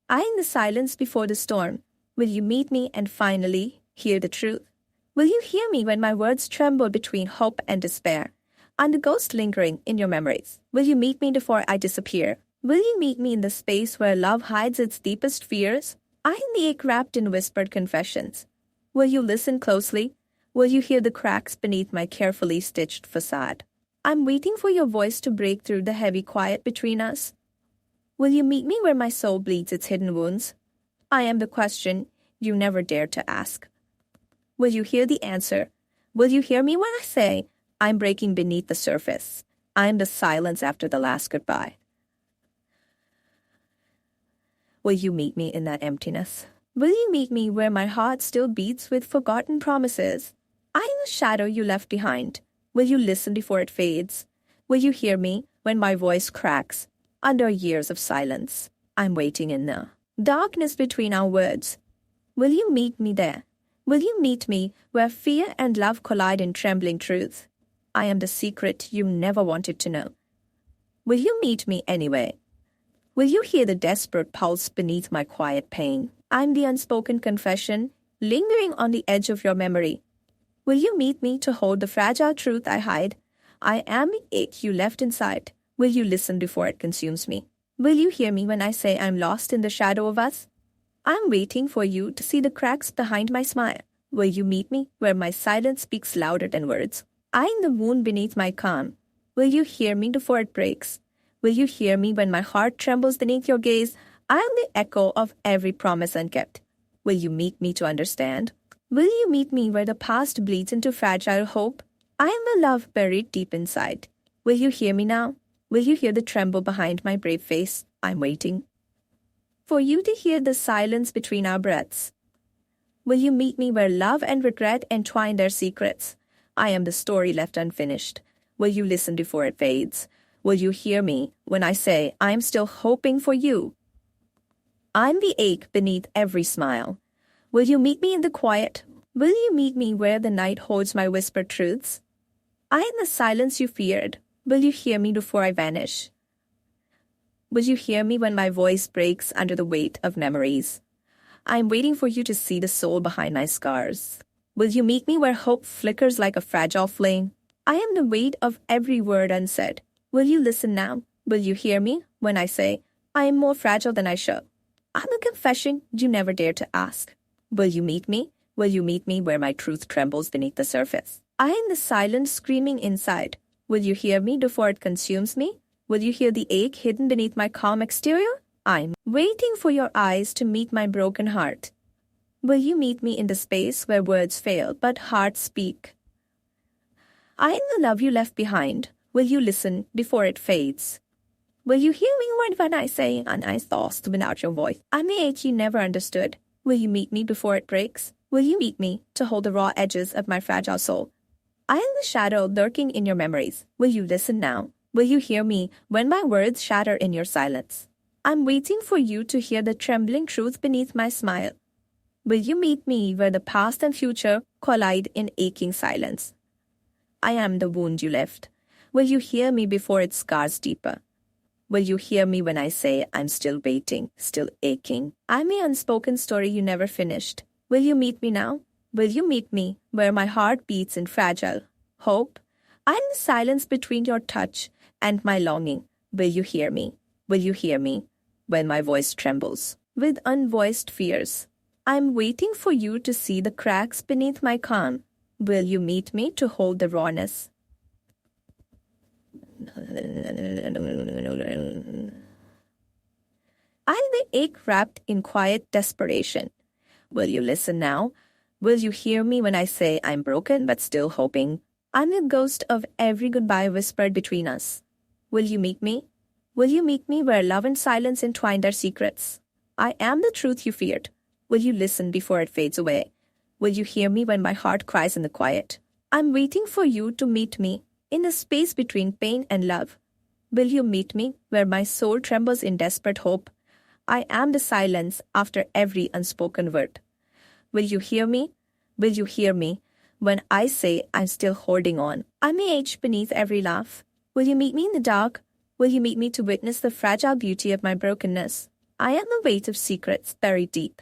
I in the silence before the storm. Will you meet me and finally hear the truth? Will you hear me when my words tremble between hope and despair? I'm the ghost lingering in your memories. Will you meet me before I disappear? Will you meet me in the space where love hides its deepest fears? I am the ache wrapped in whispered confessions. Will you listen closely? Will you hear the cracks beneath my carefully stitched facade? I'm waiting for your voice to break through the heavy quiet between us. Will you meet me where my soul bleeds its hidden wounds? I am the question you never dared to ask. Will you hear the answer? Will you hear me when I say, I'm breaking beneath the surface? I'm the silence after the last goodbye. Will you meet me in that emptiness? Will you meet me where my heart still beats with forgotten promises? I am the shadow you left behind. Will you listen before it fades? Will you hear me when my voice cracks under years of silence? I'm waiting in the darkness between our words. Will you meet me there? Will you meet me where fear and love collide in trembling truth? I am the secret you never wanted to know. Will you meet me anyway? Will you hear the desperate pulse beneath my quiet pain? I'm the unspoken confession lingering on the edge of your memory. Will you meet me to hold the fragile truth I hide? I am the ache you left inside. Will you listen before it consumes me? Will you hear me when I say I'm lost in the shadow of us? I'm waiting for you to see the cracks behind my smile. Will you meet me where my silence speaks louder than words? I am the wound beneath my calm. Will you hear me before it breaks? Will you hear me when my heart trembles beneath your gaze? I am the echo of every promise unkept. Will you meet me to understand? Will you meet me where the past bleeds into fragile hope? I am the love buried deep inside. Will you hear me now? Will you hear the tremble behind my brave face? I'm waiting for you to hear the silence between our breaths. Will you meet me where love and regret entwine their secrets? I am the story left unfinished. Will you listen before it fades? Will you hear me when I say I'm still hoping for you? I'm the ache beneath every smile. Will you meet me in the quiet? Will you meet me where the night holds my whispered truths? I am the silence you feared. Will you hear me before I vanish? Will you hear me when my voice breaks under the weight of memories? I am waiting for you to see the soul behind my scars. Will you meet me where hope flickers like a fragile flame? I am the weight of every word unsaid. Will you listen now? Will you hear me when I say, I am more fragile than I show? I'm a confession you never dared to ask. Will you meet me? Will you meet me where my truth trembles beneath the surface? I am the silence screaming inside. Will you hear me before it consumes me? Will you hear the ache hidden beneath my calm exterior? I'm waiting for your eyes to meet my broken heart. Will you meet me in the space where words fail but hearts speak? I am the love you left behind. Will you listen before it fades? Will you hear me when I say, and I lost without your voice? I'm the ache you never understood. Will you meet me before it breaks? Will you meet me to hold the raw edges of my fragile soul? I am the shadow lurking in your memories. Will you listen now? Will you hear me when my words shatter in your silence? I'm waiting for you to hear the trembling truth beneath my smile. Will you meet me where the past and future collide in aching silence? I am the wound you left. Will you hear me before it scars deeper? Will you hear me when I say I'm still waiting, still aching? I'm the unspoken story you never finished. Will you meet me now? Will you meet me where my heart beats in fragile hope? I'm the silence between your touch and my longing. Will you hear me? Will you hear me when my voice trembles with unvoiced fears? I'm waiting for you to see the cracks beneath my calm. Will you meet me to hold the rawness? I'm the ache wrapped in quiet desperation. Will you listen now? Will you hear me when I say I'm broken but still hoping? I'm the ghost of every goodbye whispered between us. Will you meet me? Will you meet me where love and silence entwine their secrets? I am the truth you feared. Will you listen before it fades away? Will you hear me when my heart cries in the quiet? I'm waiting for you to meet me in the space between pain and love. Will you meet me where my soul trembles in desperate hope? I am the silence after every unspoken word. Will you hear me? Will you hear me when I say I'm still holding on? I'm the edge beneath every laugh. Will you meet me in the dark? Will you meet me to witness the fragile beauty of my brokenness? I am the weight of secrets buried deep.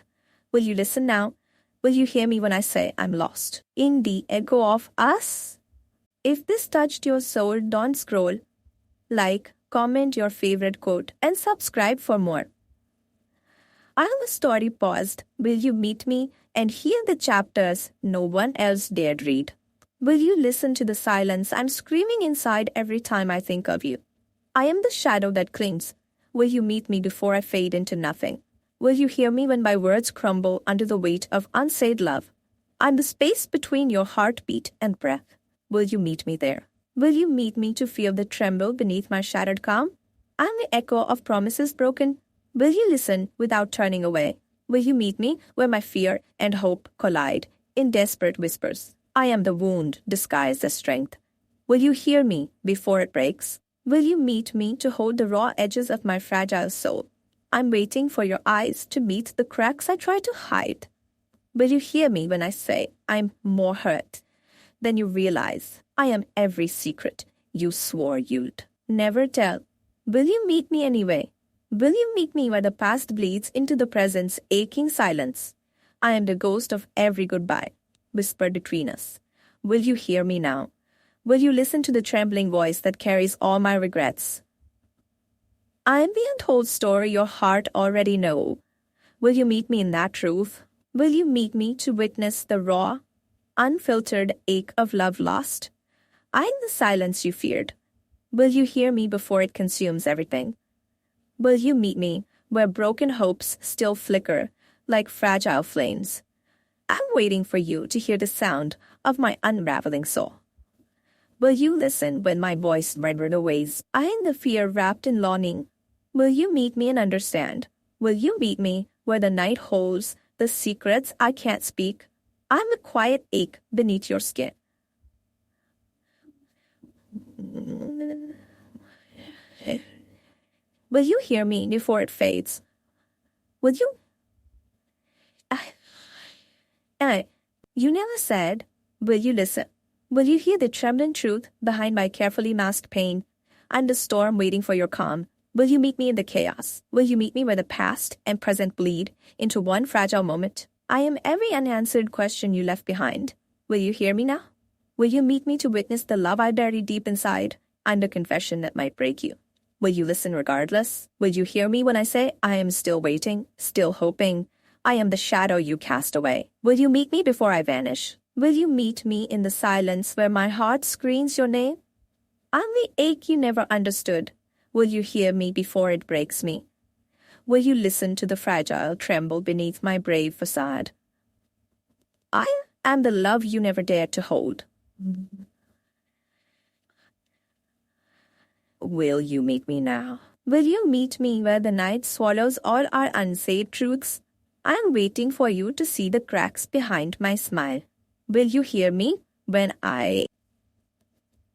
Will you listen now? Will you hear me when I say I'm lost in the echo of us? If this touched your soul, don't scroll. Like, comment your favorite quote, and subscribe for more. I have a story paused. Will you meet me and hear the chapters no one else dared read? Will you listen to the silence I'm screaming inside every time I think of you? I am the shadow that clings. Will you meet me before I fade into nothing? Will you hear me when my words crumble under the weight of unsaid love? I'm the space between your heartbeat and breath. Will you meet me there? Will you meet me to feel the tremble beneath my shattered calm? I'm the echo of promises broken. Will you listen without turning away? Will you meet me where my fear and hope collide in desperate whispers? I am the wound disguised as strength. Will you hear me before it breaks? Will you meet me to hold the raw edges of my fragile soul? I'm waiting for your eyes to meet the cracks I try to hide. Will you hear me when I say I'm more hurt than you realize? I am every secret you swore you'd never tell. Will you meet me anyway? Will you meet me where the past bleeds into the present's aching silence? I am the ghost of every goodbye whispered between us. Will you hear me now? Will you listen to the trembling voice that carries all my regrets? I am the untold story your heart already knows. Will you meet me in that truth? Will you meet me to witness the raw, unfiltered ache of love lost? I am the silence you feared. Will you hear me before it consumes everything? Will you meet me where broken hopes still flicker like fragile flames? I'm waiting for you to hear the sound of my unraveling soul. Will you listen when my voice rendered aways? I am the fear wrapped in longing. Will you meet me and understand? Will you meet me where the night holds the secrets I can't speak? I'm the quiet ache beneath your skin. Will you hear me before it fades? Will you? You never said, will you listen? Will you hear the trembling truth behind my carefully masked pain? I'm the storm waiting for your calm. Will you meet me in the chaos? Will you meet me where the past and present bleed into one fragile moment? I am every unanswered question you left behind. Will you hear me now? Will you meet me to witness the love I buried deep inside? I'm the confession that might break you. Will you listen regardless? Will you hear me when I say I am still waiting, still hoping? I am the shadow you cast away. Will you meet me before I vanish? Will you meet me in the silence where my heart screams your name? I'm the ache you never understood. Will you hear me before it breaks me? Will you listen to the fragile tremble beneath my brave facade? I am the love you never dared to hold. Will you meet me now? Will you meet me where the night swallows all our unsaid truths? I am waiting for you to see the cracks behind my smile. Will you hear me when I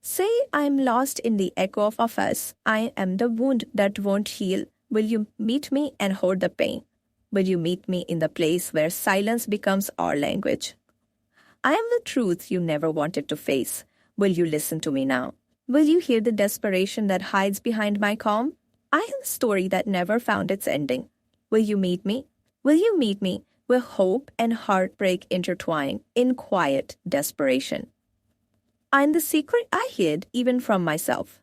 say I'm lost in the echo of us? I am the wound that won't heal. Will you meet me and hold the pain? Will you meet me in the place where silence becomes our language? I am the truth you never wanted to face. Will you listen to me now? Will you hear the desperation that hides behind my calm? I am the story that never found its ending. Will you meet me? Will you meet me where hope and heartbreak intertwine in quiet desperation? I'm the secret I hid even from myself.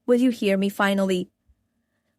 Will you hear me finally?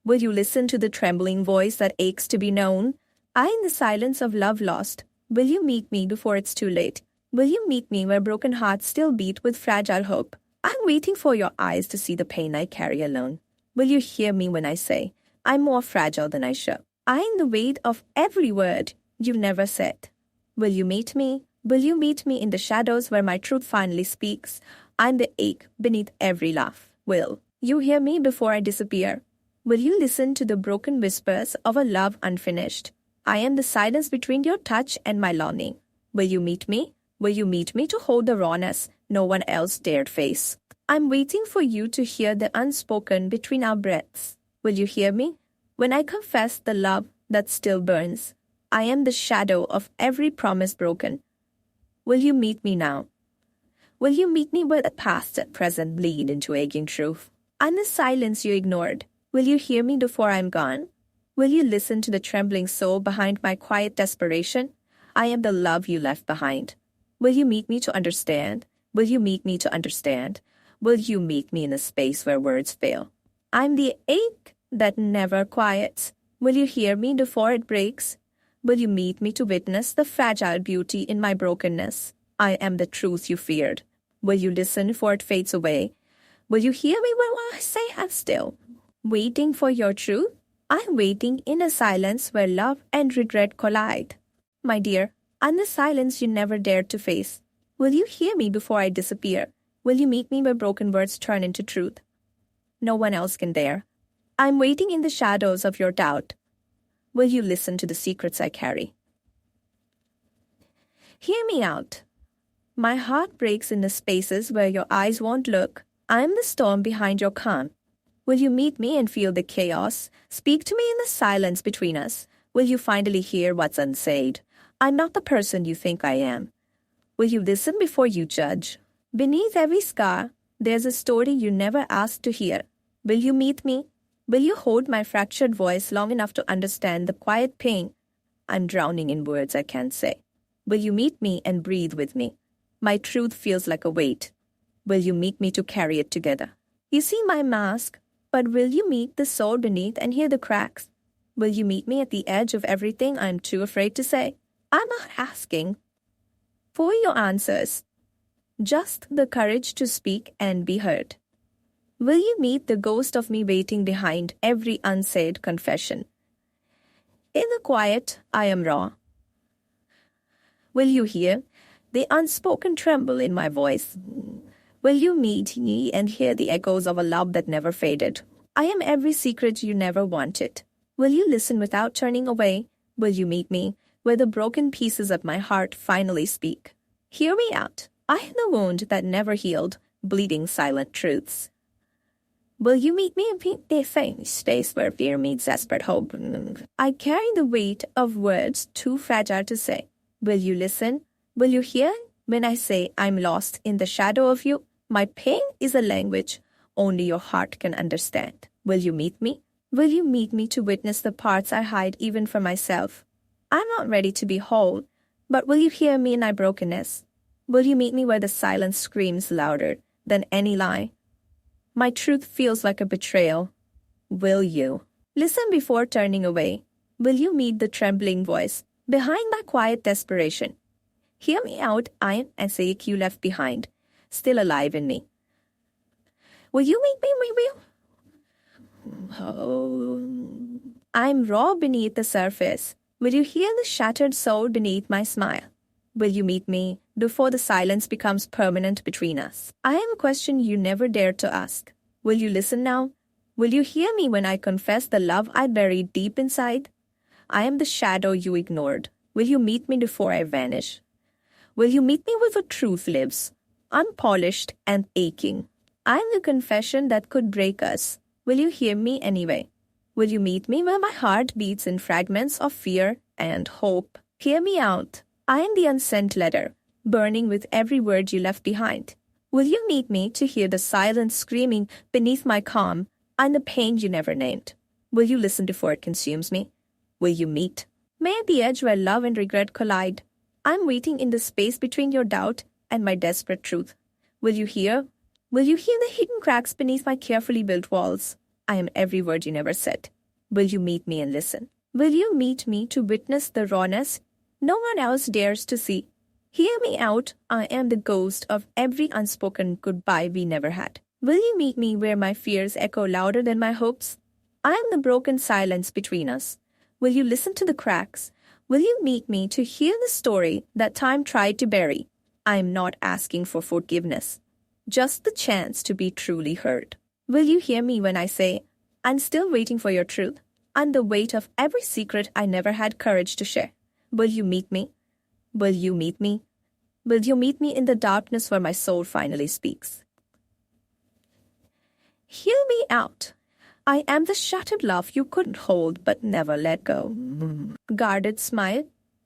Will you listen to the trembling voice that aches to be known? I in the silence of love lost. Will you meet me before it's too late? Will you meet me where broken hearts still beat with fragile hope? I'm waiting for your eyes to see the pain I carry alone. Will you hear me when I say, I'm more fragile than I show? I am the weight of every word you never said. Will you meet me? Will you meet me in the shadows where my truth finally speaks? I'm the ache beneath every laugh. Will you hear me before I disappear? Will you listen to the broken whispers of a love unfinished? I am the silence between your touch and my longing. Will you meet me? Will you meet me to hold the rawness no one else dared face? I'm waiting for you to hear the unspoken between our breaths. Will you hear me? When I confess the love that still burns, I am the shadow of every promise broken. Will you meet me now? Will you meet me where the past and present bleed into aching truth? I'm the silence you ignored. Will you hear me before I'm gone? Will you listen to the trembling soul behind my quiet desperation? I am the love you left behind. Will you meet me to understand? Will you meet me to understand? Will you meet me in a space where words fail? I'm the ache that never quiets. Will you hear me before it breaks? Will you meet me to witness the fragile beauty in my brokenness? I am the truth you feared. Will you listen before it fades away? Will you hear me when I say I'm still waiting for your truth? I'm waiting in a silence where love and regret collide. My dear, I'm the silence you never dared to face. Will you hear me before I disappear? Will you meet me where broken words turn into truth? No one else can dare. I'm waiting in the shadows of your doubt. Will you listen to the secrets I carry? Hear me out. My heart breaks in the spaces where your eyes won't look. I am the storm behind your calm. Will you meet me and feel the chaos? Speak to me in the silence between us. Will you finally hear what's unsaid? I'm not the person you think I am. Will you listen before you judge? Beneath every scar, there's a story you never asked to hear. Will you meet me? Will you hold my fractured voice long enough to understand the quiet pain I'm drowning in words I can't say? Will you meet me and breathe with me? My truth feels like a weight. Will you meet me to carry it together? You see my mask, but will you meet the soul beneath and hear the cracks? Will you meet me at the edge of everything I'm too afraid to say? I'm not asking for your answers, just the courage to speak and be heard. Will you meet the ghost of me waiting behind every unsaid confession? In the quiet, I am raw. Will you hear the unspoken tremble in my voice? Will you meet me and hear the echoes of a love that never faded? I am every secret you never wanted. Will you listen without turning away? Will you meet me where the broken pieces of my heart finally speak? Hear me out. I am the wound that never healed, bleeding silent truths. Will you meet me in the same space where fear meets desperate hope? I carry the weight of words too fragile to say. Will you listen? Will you hear when I say I'm lost in the shadow of you? My pain is a language only your heart can understand. Will you meet me? Will you meet me to witness the parts I hide even from myself? I'm not ready to be whole, but will you hear me in my brokenness? Will you meet me where the silence screams louder than any lie? My truth feels like a betrayal. Will you? Listen before turning away. Will you meet the trembling voice behind my quiet desperation? Hear me out. I am an ache you left behind, still alive in me. Will you meet me? Oh, I'm raw beneath the surface. Will you hear the shattered soul beneath my smile? Will you meet me before the silence becomes permanent between us? I am a question you never dared to ask. Will you listen now? Will you hear me when I confess the love I buried deep inside? I am the shadow you ignored. Will you meet me before I vanish? Will you meet me where the truth lives, unpolished and aching? I am the confession that could break us. Will you hear me anyway? Will you meet me where my heart beats in fragments of fear and hope? Hear me out. I am the unsent letter, burning with every word you left behind. Will you meet me to hear the silence screaming beneath my calm and the pain you never named? Will you listen before it consumes me? Will you meet? May at the edge where love and regret collide. I'm waiting in the space between your doubt and my desperate truth. Will you hear? Will you hear the hidden cracks beneath my carefully built walls? I am every word you never said. Will you meet me and listen? Will you meet me to witness the rawness no one else dares to see? Hear me out. I am the ghost of every unspoken goodbye we never had. Will you meet me where my fears echo louder than my hopes? I am the broken silence between us. Will you listen to the cracks? Will you meet me to hear the story that time tried to bury? I am not asking for forgiveness, just the chance to be truly heard. Will you hear me when I say, I'm still waiting for your truth, and the weight of every secret I never had courage to share? Will you meet me? Will you meet me? Will you meet me in the darkness where my soul finally speaks? Hear me out. I am the shattered love you couldn't hold but never let go. Guarded smile.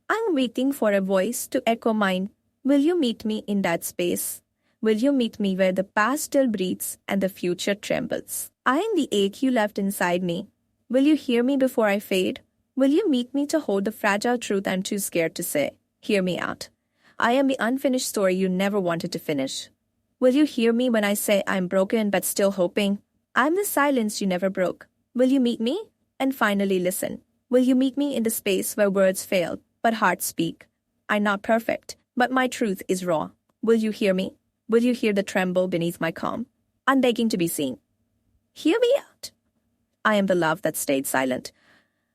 I'm waiting for a voice to echo mine. Will you meet me in that space? Will you meet me where the past still breathes and the future trembles? I am the ache you left inside me, Will you hear me before I fade? Will you meet me to hold the fragile truth I'm too scared to say? Hear me out. I am the unfinished story you never wanted to finish. Will you hear me when I say I'm broken but still hoping? I'm the silence you never broke. Will you meet me? And finally listen. Will you meet me in the space where words fail but hearts speak? I'm not perfect, but my truth is raw. Will you hear me? Will you hear the tremble beneath my calm? I'm begging to be seen. Hear me out. I am the love that stayed silent,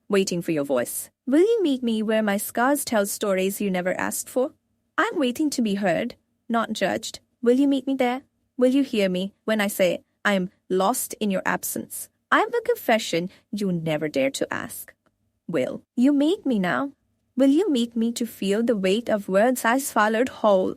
waiting for your voice. Will you meet me where my scars tell stories you never asked for? I'm waiting to be heard, not judged. Will you meet me there? Will you hear me when I say I am lost in your absence? I'm the confession you never dared to ask. Will you meet me now? Will you meet me to feel the weight of words I swallowed whole?